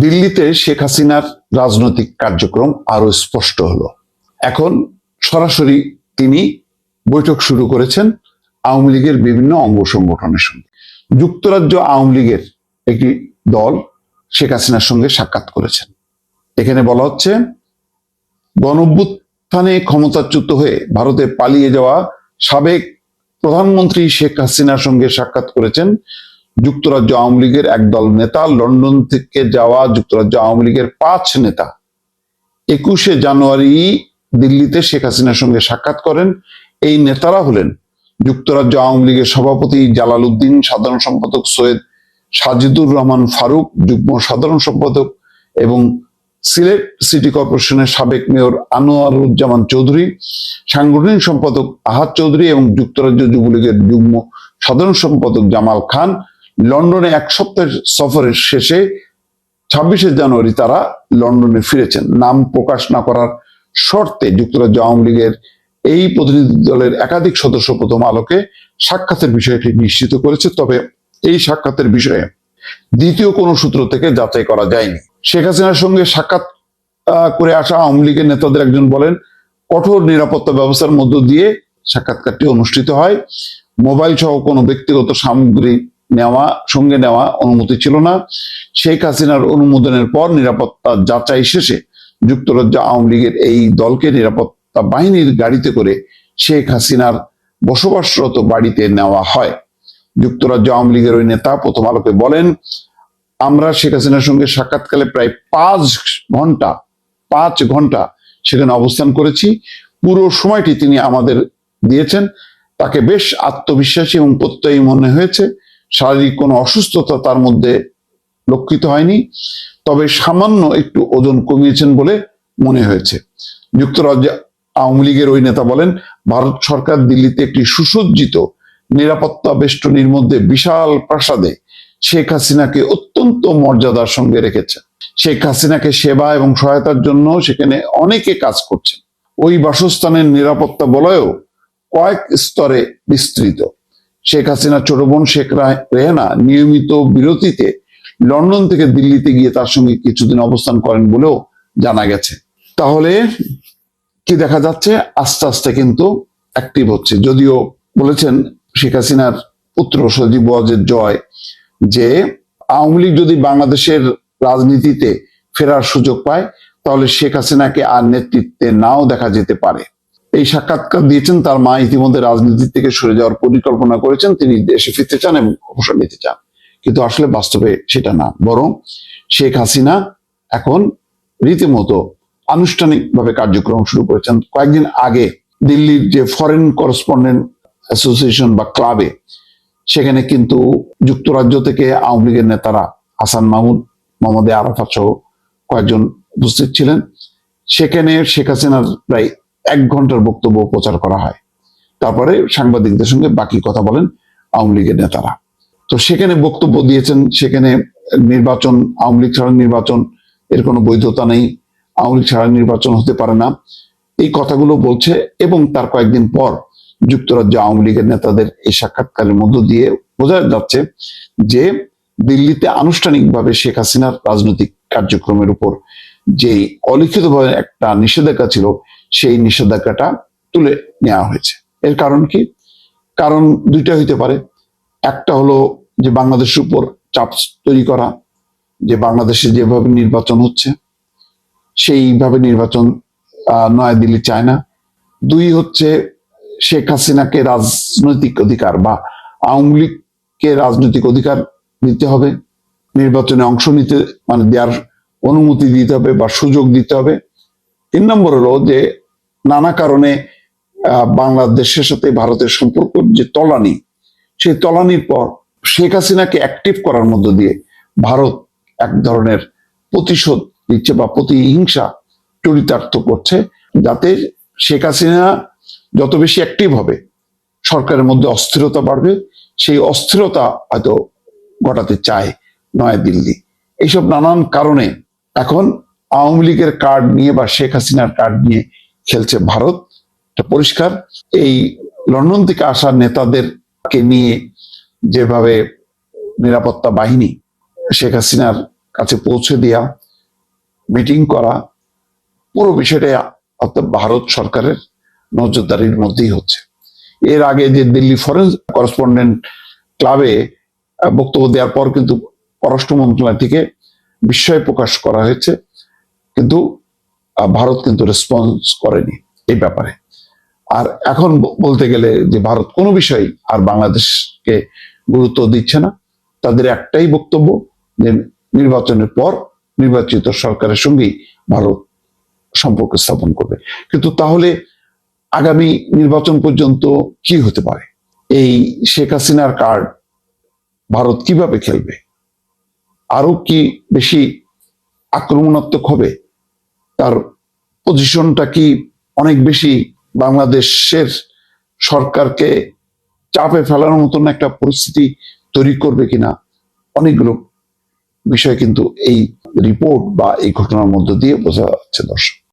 দিল্লিতে শেখ হাসিনার রাজনৈতিক কার্যক্রম আরো স্পষ্ট হলো। এখন সরাসরি তিনি বৈঠক শুরু করেছেন আওয়ামী লীগের বিভিন্ন অঙ্গ সংগঠনের সঙ্গে। যুক্তরাজ্য আওয়ামী লীগের একটি দল শেখ হাসিনার সঙ্গে সাক্ষাৎ করেছেন। এখানে বলা হচ্ছে, গণঅভ্যুত্থানে ক্ষমতাচ্যুত হয়ে ভারতে পালিয়ে যাওয়া সাবেক প্রধানমন্ত্রী শেখ হাসিনার সঙ্গে সাক্ষাৎ করেছেন যুক্তরাজ্য আওয়ামী লীগের একদল নেতা। লন্ডন থেকে যাওয়া যুক্তরাজ্য আওয়ামী লীগের 5 নেতা 21শে জানুয়ারি দিল্লিতে শেখ হাসিনার সঙ্গে সাক্ষাৎ করেন। এই নেতারা হলেন যুক্তরাজ্য আওয়ামী লীগের সভাপতি জালাল উদ্দিন, সাধারণ সম্পাদক সৈয়দ সাজিদুর রহমান ফারুক, যুগ্ম সাধারণ সম্পাদক এবং সিলেট সিটি কর্পোরেশনের সাবেক মেয়র আনোয়ারুজ্জামান চৌধুরী, সাংগঠনিক সম্পাদক আহাদ চৌধুরী এবং যুক্তরাজ্য যুবলীগের যুগ্ম সাধারণ সম্পাদক জামাল খান। লন্ডনে এক সপ্তাহের সফরের শেষে 26শে জানুয়ারি তারা লন্ডনে ফিরেছেন। নাম প্রকাশ না করার শর্তে যুক্তরাজ্য আওয়ামী লীগের এই প্রতিনিধি দলের একাধিক সদস্য প্রথম আলোকে সাক্ষাতের বিষয়টি নিশ্চিত করেছে। তবে এই সাক্ষাতের বিষয়ে দ্বিতীয় কোনো সূত্র থেকে যাচাই করা যায়নি। শেখ হাসিনার সঙ্গে সাক্ষাৎ করে আসা আওয়ামী লীগের নেতাদের একজন বলেন, কঠোর নিরাপত্তা ব্যবস্থার মধ্য দিয়ে সাক্ষাৎকারটি অনুষ্ঠিত হয়। মোবাইল সহ কোনো ব্যক্তিগত সামগ্রী সঙ্গে নেওয়া অনুমতি ছিল না। শেখ হাসিনার অনুমোদনের পর নিরাপত্তা যাচাই শেষে যুক্তরাজ্য আওয়ামী লীগের এই দলকে নিরাপত্তা বাহিনীর গাড়িতে করে শেখ হাসিনার বসবাসরত বাড়িতে নেওয়া হয়। যুক্তরাজ্য আওয়ামী লীগের ওই নেতা প্রথম আলোকে বলেন, আমরা শেখ হাসিনার সঙ্গে সাক্ষাৎকালে প্রায় 5 ঘন্টা সেখানে অবস্থান করেছি। পুরো সময়টি তিনি আমাদের দিয়েছেন। তাকে বেশ আত্মবিশ্বাসী এবং প্রত্যয়ী মনে হয়েছে। শারীরিক কোনো অসুস্থতা তার মধ্যে লক্ষিত হয়নি, তবে সামান্য একটু ওজন কমিয়েছেন বলে মনে হয়েছে। যুক্তরাজ্য আওয়ামী লীগের ওই নেতা বলেন, ভারত সরকার দিল্লিতে একটি সুসজ্জিত নিরাপত্তা বেষ্টনীর মধ্যে বিশাল প্রাসাদে শেখ হাসিনাকে অত্যন্ত মর্যাদার সঙ্গে রেখেছে। শেখ হাসিনাকে সেবা এবং সহায়তার জন্য সেখানে অনেকে কাজ করছে। ওই বাসস্থানের নিরাপত্তা বলয়েও কয়েক স্তরে বিস্তৃত। শেখ হাসিনার ছোট বোন শেখ রেহানা নিয়মিত বিরতিতে লন্ডন থেকে দিল্লিতে গিয়ে তার সঙ্গে কিছুদিন অবস্থান করেন বলেও জানা গেছে। তাহলে কি দেখা যাচ্ছে, আস্তে আস্তে কিন্তু অ্যাক্টিভ হচ্ছে। যদিও বলেছেন শেখ হাসিনার পুত্র সজীব ওয়াজেদ জয় যে আওয়ামী লীগ যদি বাংলাদেশের রাজনীতিতে ফেরার সুযোগ পায় তাহলে শেখ হাসিনাকে আর নেতৃত্বে নাও দেখা যেতে পারে। এই সাক্ষাৎকার দিয়েছেন তার মা ইতিমধ্যে রাজনীতি থেকে সরে যাওয়ার পরিকল্পনা করেছেন। তিনি দেশে ফিরতে চান এবং অবসর নিতে চান, কিন্তু আসলে বাস্তবে সেটা না। বরং শেখ হাসিনা এখন রীতিমতো আনুষ্ঠানিকভাবে কার্যক্রম শুরু করেছেন। কয়েকদিন আগে দিল্লির যে ফরেন করেসপন্ডেন্ট অ্যাসোসিয়েশন বা ক্লাবে, সেখানে কিন্তু যুক্তরাজ্য থেকে আওয়ামী লীগের নেতারা হাসান মাহমুদ, মোহাম্মদ আরাফাত সহ কয়েকজন উপস্থিত ছিলেন। সেখানে শেখ হাসিনার প্রায় 1 ঘন্টার বক্তব্য প্রচার করা হয়। তারপরে সাংবাদিকদের সঙ্গে বাকি কথা বলেন আওয়ামী লীগের নেতারা। তো সেখানে বক্তব্য দিয়েছেন, সেখানে নির্বাচন, আওয়ামী লীগ ছাড়া নির্বাচন এর কোনো বৈধতা নেই, আওয়ামী লীগ ছাড়া নির্বাচন হতে পারে না, এই কথাগুলো বলছে। এবং তার কয়েকদিন পর যুক্তরাজ্য আওয়ামী লীগের নেতাদের এই সাক্ষাৎকারের মধ্য দিয়ে বোঝা যাচ্ছে যে দিল্লিতে আনুষ্ঠানিকভাবে শেখ হাসিনার রাজনৈতিক কার্যক্রমের উপর যে অলিখিতভাবে একটা নিষেধাজ্ঞা ছিল, সেই নিষেধাজ্ঞাটা তুলে নেওয়া হয়েছে। এর কারণ কি? কারণ দুইটা হইতে পারে। একটা হলো যে বাংলাদেশের উপর চাপ তৈরি করা, যে বাংলাদেশে যেভাবে নির্বাচন হচ্ছে সেইভাবে নির্বাচন নয়াদিল্লি চায় না। 2 হচ্ছে শেখ হাসিনাকে রাজনৈতিক অধিকার বা আওয়ামী লীগকে রাজনৈতিক অধিকার দিতে হবে, নির্বাচনে অংশ নিতে দেওয়ার অনুমতি দিতে হবে বা সুযোগ দিতে হবে। 3 নম্বর হলো যে নানা কারণে বাংলাদেশের সাথে ভারতের সম্পর্ক যে তলানি, সেই তলানির পর শেখ হাসিনাকে অ্যাক্টিভ করার মধ্য দিয়ে ভারত এক ধরনের প্রতিশোধ দিচ্ছে বা প্রতিহিংসা চরিতার্থ করছে, যাতে শেখ হাসিনা যত বেশি অ্যাক্টিভ হবে সরকারের মধ্যে অস্থিরতা বাড়বে। সেই অস্থিরতা হয়তো ঘটাতে চায় নয়াদিল্লি। এইসব নানান কারণে এখন আওয়ামী লীগের কার্ড নিয়ে বা শেখ হাসিনার কার্ড নিয়ে খেলছে ভারত। এটা পরিষ্কার। এই লন্ডন থেকে আসা নেতাদেরকে নিয়ে যেভাবে নিরাপত্তা বাহিনী শেখ হাসিনার কাছে পৌঁছে দেওয়া, মিটিং করা, পুরো বিষয়টা অর্থাৎ ভারত সরকারের নজরদারির মধ্যেই হচ্ছে। এর আগে যে দিল্লি ফরেন করেসপন্ডেন্ট ক্লাবে বক্তব্য দেওয়ার পর কিন্তু পররাষ্ট্র মন্ত্রণালয় থেকে বিস্ময় প্রকাশ করা হয়েছে, কিন্তু ভারত কিন্তু রেসপন্স করেনি এই ব্যাপারে। আর এখন বলতে গেলে যে ভারত কোনো বিষয় আর বাংলাদেশকে গুরুত্ব দিচ্ছে না। তাদের একটাই বক্তব্য যে নির্বাচনের পর নির্বাচিত সরকারের সঙ্গেই ভারত সম্পর্ক স্থাপন করবে। কিন্তু তাহলে আগামী নির্বাচন পর্যন্ত কি হতে পারে? এই শেখ হাসিনার কার্ড ভারত কিভাবে খেলবে? আরো কি বেশি আক্রমণাত্মক হবে? তার পজিশনটা কি অনেক বেশি বাংলাদেশের সরকারকে চাপে ফেলার মতন একটা পরিস্থিতি তৈরি করবে কিনা? অনেকগুলো বিষয় কিন্তু এই রিপোর্ট বা এই ঘটনার মধ্য দিয়ে বোঝা যাচ্ছে দর্শক।